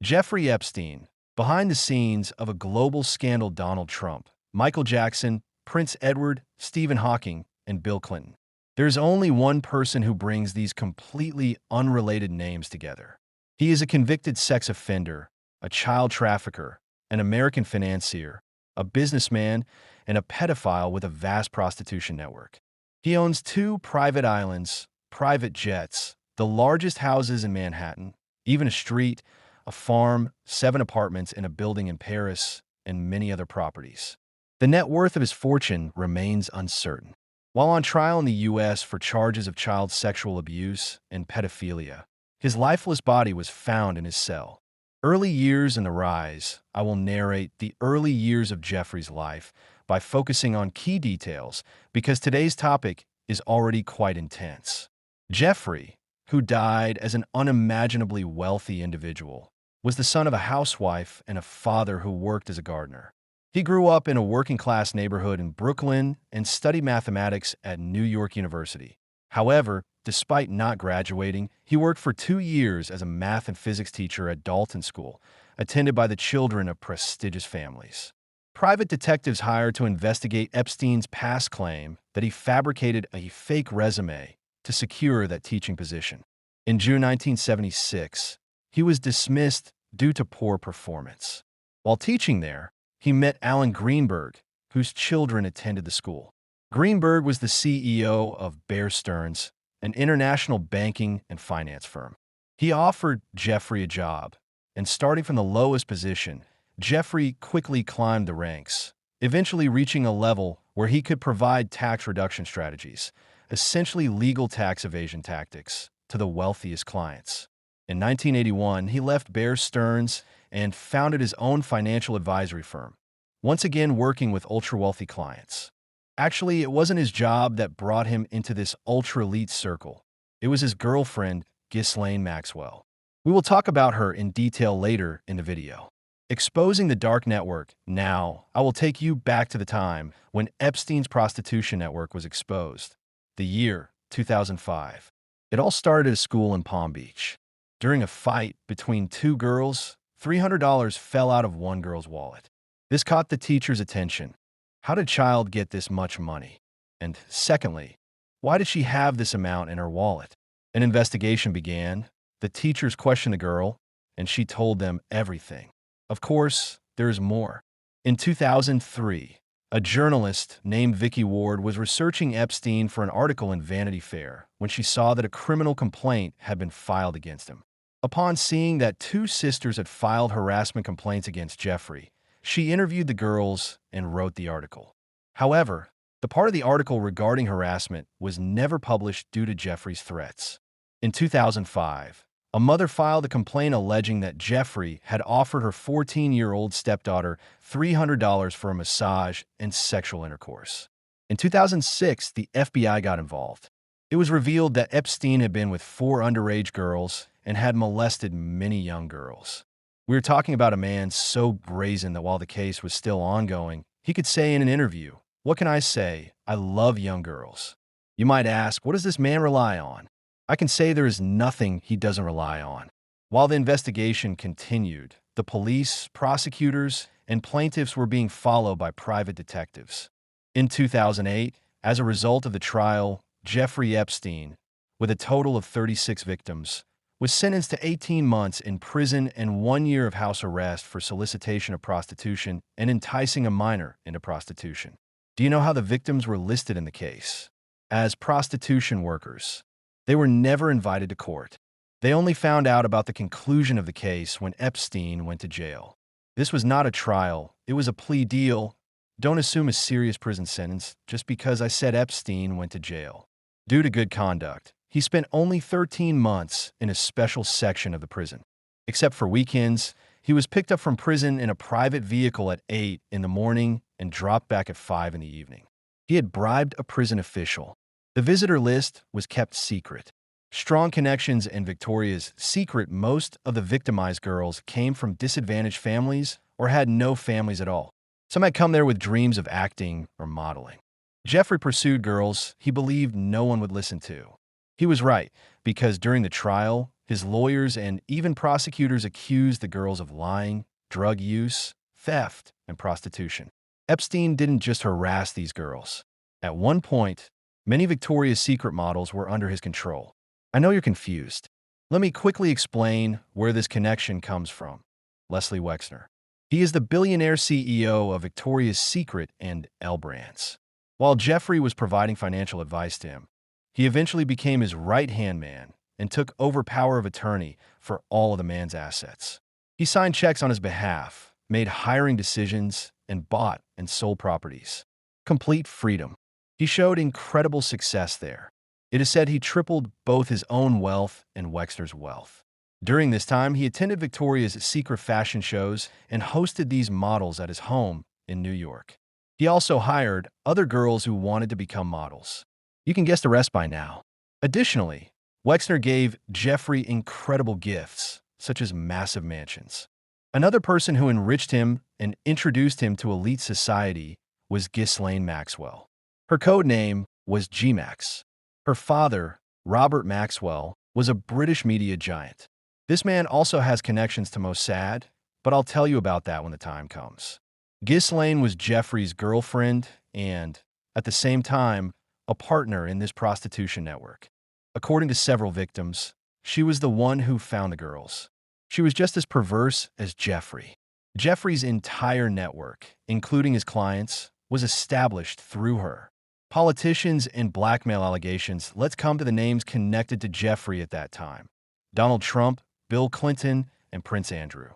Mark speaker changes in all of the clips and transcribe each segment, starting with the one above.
Speaker 1: Jeffrey Epstein, behind the scenes of a global scandal. Donald Trump, Michael Jackson, Prince Edward, Stephen Hawking, and Bill Clinton. There's only one person who brings these completely unrelated names together. He is a convicted sex offender, a child trafficker, an American financier, a businessman, and a pedophile with a vast prostitution network. He owns two private islands, private jets, the largest houses in Manhattan, even a street, a farm, 7 apartments in a building in Paris, and many other properties. The net worth of his fortune remains uncertain. While on trial in the U.S. for charges of child sexual abuse and pedophilia, his lifeless body was found in his cell. Early years and the rise. I will narrate the early years of Jeffrey's life by focusing on key details because today's topic is already quite intense. Jeffrey, who died as an unimaginably wealthy individual, was the son of a housewife and a father who worked as a gardener. He grew up in a working-class neighborhood in Brooklyn and studied mathematics at New York University. However, despite not graduating, he worked for 2 years as a math and physics teacher at Dalton School, attended by the children of prestigious families. Private detectives hired to investigate Epstein's past claim that he fabricated a fake resume to secure that teaching position. In June 1976, he was dismissed due to poor performance. While teaching there, he met Alan Greenberg, whose children attended the school. Greenberg was the CEO of Bear Stearns, an international banking and finance firm. He offered Jeffrey a job, and starting from the lowest position, Jeffrey quickly climbed the ranks, eventually reaching a level where he could provide tax reduction strategies, essentially legal tax evasion tactics, to the wealthiest clients. In 1981, he left Bear Stearns and founded his own financial advisory firm, once again working with ultra-wealthy clients. Actually, it wasn't his job that brought him into this ultra-elite circle. It was his girlfriend, Ghislaine Maxwell. We will talk about her in detail later in the video. Exposing the dark network. Now, I will take you back to the time when Epstein's prostitution network was exposed. The year, 2005. It all started at a school in Palm Beach. During a fight between two girls, $300 fell out of one girl's wallet. This caught the teacher's attention. How did a child get this much money? And secondly, why did she have this amount in her wallet? An investigation began. The teachers questioned the girl, and she told them everything. Of course, there's more. In 2003, a journalist named Vicky Ward was researching Epstein for an article in Vanity Fair when she saw that a criminal complaint had been filed against him. Upon seeing that 2 sisters had filed harassment complaints against Jeffrey, she interviewed the girls and wrote the article. However, the part of the article regarding harassment was never published due to Jeffrey's threats. In 2005, a mother filed a complaint alleging that Jeffrey had offered her 14-year-old stepdaughter $300 for a massage and sexual intercourse. In 2006, the FBI got involved. It was revealed that Epstein had been with 4 underage girls and had molested many young girls. We were talking about a man so brazen that while the case was still ongoing, he could say in an interview, "What can I say? I love young girls." You might ask, what does this man rely on? I can say there is nothing he doesn't rely on. While the investigation continued, the police, prosecutors, and plaintiffs were being followed by private detectives. In 2008, as a result of the trial, Jeffrey Epstein, with a total of 36 victims, was sentenced to 18 months in prison and 1 year of house arrest for solicitation of prostitution and enticing a minor into prostitution. Do you know how the victims were listed in the case? As prostitution workers. They were never invited to court. They only found out about the conclusion of the case when Epstein went to jail. This was not a trial, it was a plea deal. Don't assume a serious prison sentence just because I said Epstein went to jail. Due to good conduct, he spent only 13 months in a special section of the prison. Except for weekends, he was picked up from prison in a private vehicle at 8 in the morning and dropped back at 5 in the evening. He had bribed a prison official. The visitor list was kept secret. Strong connections in Victoria's Secret. Most of the victimized girls came from disadvantaged families or had no families at all. Some had come there with dreams of acting or modeling. Jeffrey pursued girls he believed no one would listen to. He was right. because during the trial, his lawyers and even prosecutors accused the girls of lying, drug use, theft, and prostitution. Epstein didn't just harass these girls. At one point, many Victoria's Secret models were under his control. I know you're confused. Let me quickly explain where this connection comes from. Leslie Wexner. He is the billionaire CEO of Victoria's Secret and L Brands. While Jeffrey was providing financial advice to him, he eventually became his right-hand man and took over power of attorney for all of the man's assets. He signed checks on his behalf, made hiring decisions, and bought and sold properties. Complete freedom. He showed incredible success there. It is said he tripled both his own wealth and Wexner's wealth. During this time, he attended Victoria's Secret fashion shows and hosted these models at his home in New York. He also hired other girls who wanted to become models. You can guess the rest by now. Additionally, Wexner gave Jeffrey incredible gifts, such as massive mansions. Another person who enriched him and introduced him to elite society was Ghislaine Maxwell. Her code name was G-Max. Her father, Robert Maxwell, was a British media giant. This man also has connections to Mossad, but I'll tell you about that when the time comes. Ghislaine was Jeffrey's girlfriend and, at the same time, a partner in this prostitution network. According to several victims, she was the one who found the girls. She was just as perverse as Jeffrey. Jeffrey's entire network, including his clients, was established through her. Politicians and blackmail allegations. Let's come to the names connected to Jeffrey at that time. Donald Trump, Bill Clinton, and Prince Andrew.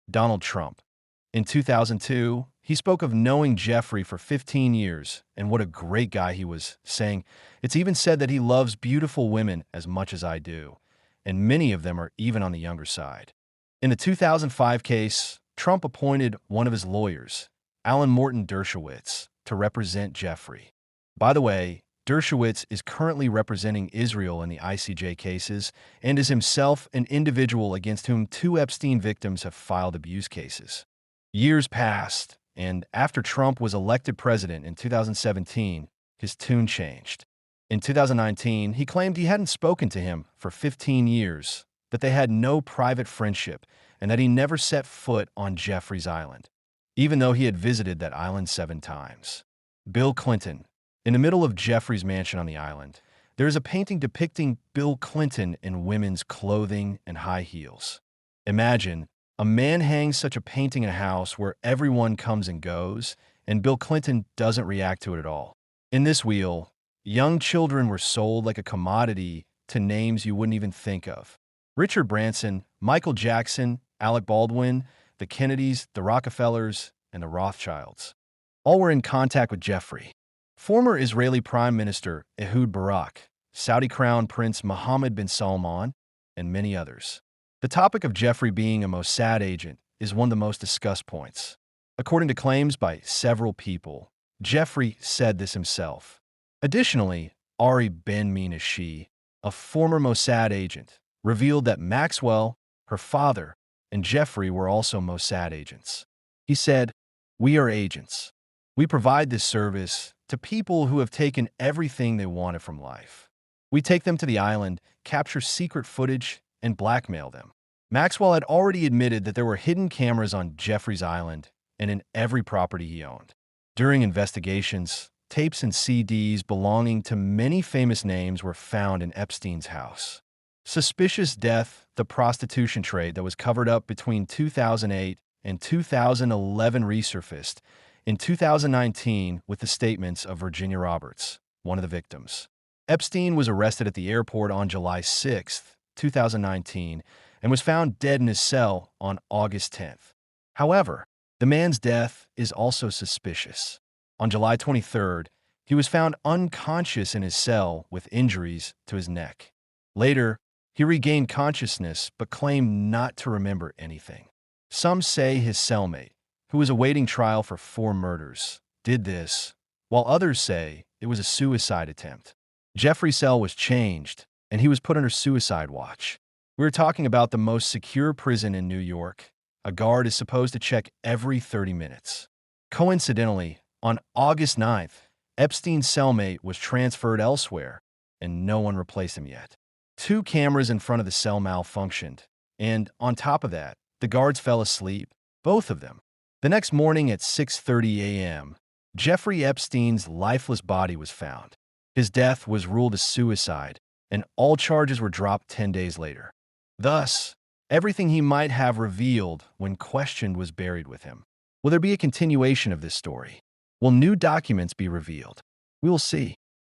Speaker 1: Donald Trump. In 2002, he spoke of knowing Jeffrey for 15 years and what a great guy he was, saying, "It's even said that he loves beautiful women as much as I do, and many of them are even on the younger side." In the 2005 case, Trump appointed one of his lawyers, Alan Morton Dershowitz, to represent Jeffrey. By the way, Dershowitz is currently representing Israel in the ICJ cases and is himself an individual against whom 2 Epstein victims have filed abuse cases. Years passed, and after Trump was elected president in 2017, his tune changed. In 2019, he claimed he hadn't spoken to him for 15 years, that they had no private friendship, and that he never set foot on Jeffrey's Island, even though he had visited that island 7 times. Bill Clinton. In the middle of Jeffrey's mansion on the island, there is a painting depicting Bill Clinton in women's clothing and high heels. Imagine, a man hangs such a painting in a house where everyone comes and goes, and Bill Clinton doesn't react to it at all. In this wheel, young children were sold like a commodity to names you wouldn't even think of. Richard Branson, Michael Jackson, Alec Baldwin, the Kennedys, the Rockefellers, and the Rothschilds. All were in contact with Jeffrey. Former Israeli Prime Minister Ehud Barak, Saudi Crown Prince Mohammed bin Salman, and many others. The topic of Jeffrey being a Mossad agent is one of the most discussed points. According to claims by several people, Jeffrey said this himself. Additionally, Ari Ben-Menashi, a former Mossad agent, revealed that Maxwell, her father, and Jeffrey were also Mossad agents. He said, "We are agents. We provide this service to people who have taken everything they wanted from life. We take them to the island, capture secret footage, and blackmail them." Maxwell had already admitted that there were hidden cameras on Jeffrey's Island and in every property he owned. During investigations, tapes and CDs belonging to many famous names were found in Epstein's house. Suspicious Death, the prostitution trade that was covered up between 2008 and 2011 resurfaced in 2019 with the statements of Virginia Roberts, one of the victims. Epstein was arrested at the airport on July 6, 2019, and was found dead in his cell on August 10th. However, the man's death is also suspicious. On July 23rd, he was found unconscious in his cell with injuries to his neck. Later, he regained consciousness but claimed not to remember anything. Some say his cellmate, who was awaiting trial for 4 murders, did this, while others say it was a suicide attempt. Jeffrey's cell was changed, and he was put under suicide watch. We are talking about the most secure prison in New York. A guard is supposed to check every 30 minutes. Coincidentally, on August 9th, Epstein's cellmate was transferred elsewhere, and no one replaced him yet. Two cameras in front of the cell malfunctioned, and on top of that, the guards fell asleep, both of them. The next morning at 6:30 a.m., Jeffrey Epstein's lifeless body was found. His death was ruled a suicide, and all charges were dropped 10 days later. Thus, everything he might have revealed when questioned was buried with him. Will there be a continuation of this story? Will new documents be revealed? We will see.